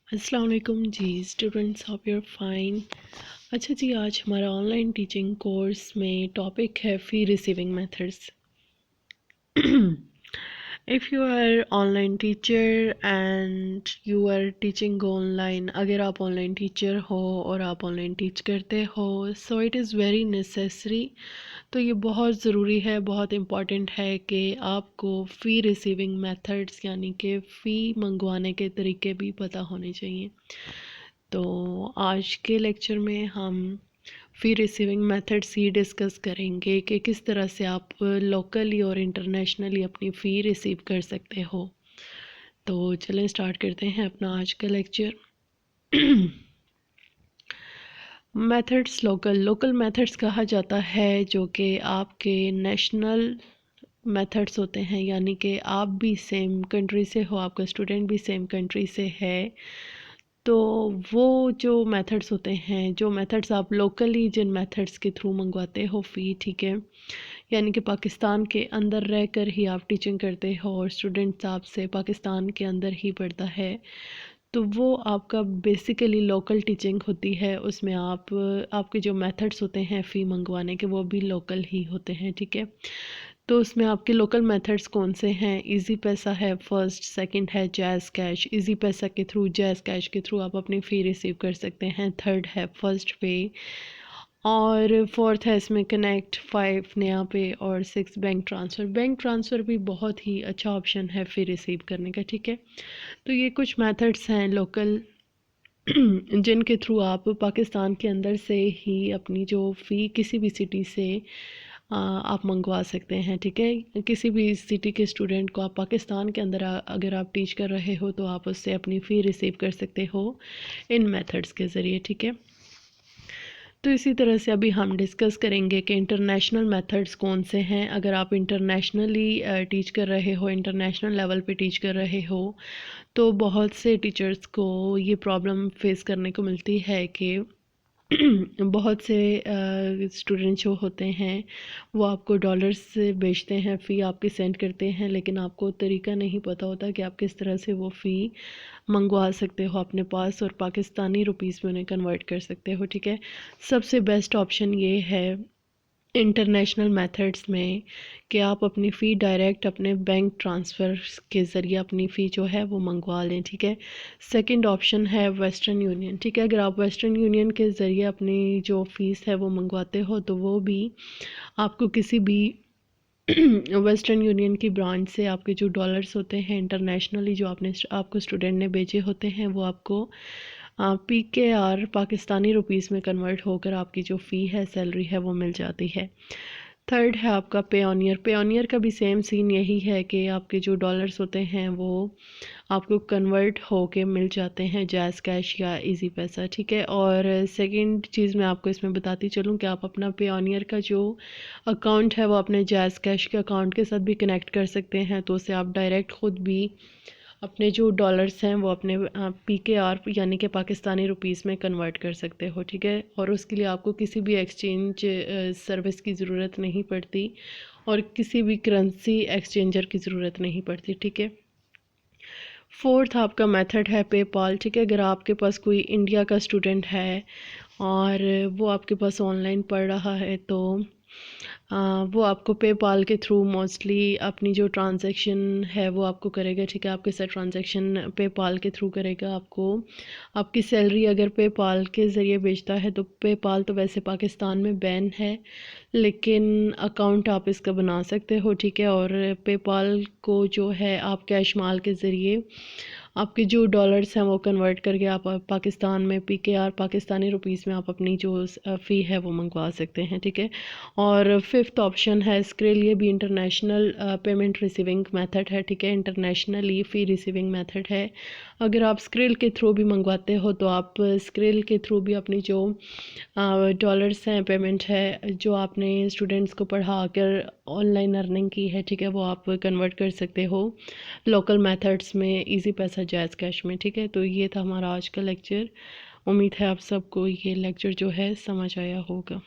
अस्सलाम वालेकुम जी students, hope you are fine. अच्छा जी, आज हमारा ऑनलाइन टीचिंग कोर्स में टॉपिक है fee receiving methods. If you are online teacher and you are teaching online, अगर आप ऑनलाइन टीचर हो और आप ऑनलाइन टीच करते हो, so it is very necessary. तो ये बहुत ज़रूरी है, बहुत इम्पॉर्टेंट है कि आपको फ़ी रिसीविंग मेथड्स यानी कि फ़ी मंगवाने के तरीके भी पता होने चाहिए। तो आज के लेक्चर में हम फ़ी रिसीविंग मेथड्स ही डिस्कस करेंगे कि किस तरह से आप लोकली और इंटरनेशनली अपनी फ़ी रिसीव कर सकते हो। तो चलें स्टार्ट करते हैं अपना आज का lecture. Methods local local methods कहा जाता है जो कि आपके नेशनल मेथड्स होते हैं, यानी कि आप भी सेम कंट्री से हो, आपका स्टूडेंट भी सेम कंट्री से है। तो वो जो मेथड्स होते हैं, जो मेथड्स आप लोकली जिन मेथड्स के थ्रू मंगवाते हो फ़ी, ठीक है, यानी कि पाकिस्तान के अंदर रहकर ही आप टीचिंग करते हो और स्टूडेंट्स आपसे पाकिस्तान के अंदर ही पढ़ता है, तो वो आपका बेसिकली लोकल टीचिंग होती है। उसमें आप आपके जो मेथड्स होते हैं फ़ी मंगवाने के, वो भी लोकल ही होते हैं, ठीक है। तो उसमें आपके लोकल मेथड्स कौन से हैं? इजी पैसा है फर्स्ट, सेकंड है जैज़ कैश। इजी पैसा के थ्रू, जैज़ कैश के थ्रू आप अपनी फ़ी रिसीव कर सकते हैं। थर्ड है फर्स्ट पे, और फोर्थ है इसमें कनेक्ट, फाइव नया पे, और six bank transfer. Bank transfer भी बहुत ही अच्छा ऑप्शन है फ़ी रिसीव करने का, ठीक है। तो ये कुछ मेथड्स हैं लोकल जिनके थ्रू आप पाकिस्तान के अंदर से ही अपनी जो फ़ी किसी भी सिटी से आप मंगवा सकते हैं, ठीक है। किसी भी सिटी के स्टूडेंट को आप पाकिस्तान के अंदर अगर आप टीच कर रहे हो तो आप उससे अपनी फ़ी रिसीव कर सकते हो इन मेथड्स के ज़रिए, ठीक है। तो इसी तरह से अभी हम डिस्कस करेंगे कि इंटरनेशनल मेथड्स कौन से हैं। अगर आप इंटरनेशनली टीच कर रहे हो, इंटरनेशनल लेवल पे टीच कर रहे हो, तो बहुत से टीचर्स को ये प्रॉब्लम फेस करने को मिलती है कि बहुत से स्टूडेंट जो होते हैं वो आपको डॉलर्स से बेचते हैं, फ़ी आपकी सेंड करते हैं, लेकिन आपको तरीका नहीं पता होता कि आप किस तरह से वो फ़ी मंगवा सकते हो अपने पास और पाकिस्तानी रुपीस में उन्हें कन्वर्ट कर सकते हो, ठीक है। सबसे बेस्ट ऑप्शन ये है इंटरनेशनल मेथड्स में कि आप अपनी फ़ी डायरेक्ट अपने बैंक ट्रांसफ़र के ज़रिए अपनी फ़ी जो है वो मंगवा लें, ठीक है। सेकंड ऑप्शन है वेस्टर्न यूनियन, ठीक है। अगर आप वेस्टर्न यूनियन के ज़रिए अपनी जो फ़ीस है वो मंगवाते हो तो वो भी आपको किसी भी वेस्टर्न यूनियन की ब्रांच से आपके जो डॉलर्स होते हैं इंटरनेशनली जो आपको स्टूडेंट ने भेजे होते हैं वो आपको PKR पाकिस्तानी रुपीस में कन्वर्ट होकर आपकी जो फ़ी है, सैलरी है, वो मिल जाती है। थर्ड है आपका पेओनियर। पेओनियर का भी सेम सीन यही है कि आपके जो डॉलर्स होते हैं वो आपको कन्वर्ट होके मिल जाते हैं जैज़ कैश या इजी पैसा, ठीक है। और सेकंड चीज़ मैं आपको इसमें बताती चलूँ कि आप अपना पेओनियर का जो अकाउंट है वो अपने जैज़ कैश के अकाउंट के साथ भी कनेक्ट कर सकते हैं, तो उससे आप डायरेक्ट ख़ुद भी अपने जो डॉलर्स हैं वो अपने PKR यानी कि पाकिस्तानी रुपीस में कन्वर्ट कर सकते हो, ठीक है। और उसके लिए आपको किसी भी एक्सचेंज सर्विस की ज़रूरत नहीं पड़ती और किसी भी करेंसी एक्सचेंजर की ज़रूरत नहीं पड़ती, ठीक है। फोर्थ आपका मेथड है पेपाल, ठीक है। अगर आपके पास कोई इंडिया का स्टूडेंट है और वो आपके पास ऑनलाइन पढ़ रहा है तो वो आपको पेपाल के थ्रू मोस्टली अपनी जो ट्रांजैक्शन है वो आपको करेगा, ठीक है। आपके साथ ट्रांजैक्शन पेपाल के थ्रू करेगा। आपको आपकी सैलरी अगर पेपाल के ज़रिए भेजता है तो पेपाल तो वैसे पाकिस्तान में बैन है, लेकिन अकाउंट आप इसका बना सकते हो, ठीक है। और पेपाल को जो है आप कैश माल के ज़रिए आपके जो डॉलर्स हैं वो कन्वर्ट करके आप पाकिस्तान में PKR पाकिस्तानी रुपीस में आप अपनी जो फ़ी है वो मंगवा सकते हैं, ठीक है। और फिफ्थ ऑप्शन है स्क्रिल। ये भी इंटरनेशनल पेमेंट रिसीविंग मेथड है, ठीक है। इंटरनेशनली फ़ी रिसीविंग मेथड है। अगर आप स्क्रिल के थ्रू भी मंगवाते हो तो आप स्क्रिल के थ्रू भी अपनी जो डॉलर्स हैं, पेमेंट है जो आपने स्टूडेंट्स को पढ़ा कर ऑनलाइन अर्निंग की है, ठीक है, वो आप कन्वर्ट कर सकते हो लोकल मेथड्स में, इजी पैसा, जैज़ कैश में, ठीक है। तो ये था हमारा आज का लेक्चर। उम्मीद है आप सबको ये लेक्चर जो है समझ आया होगा।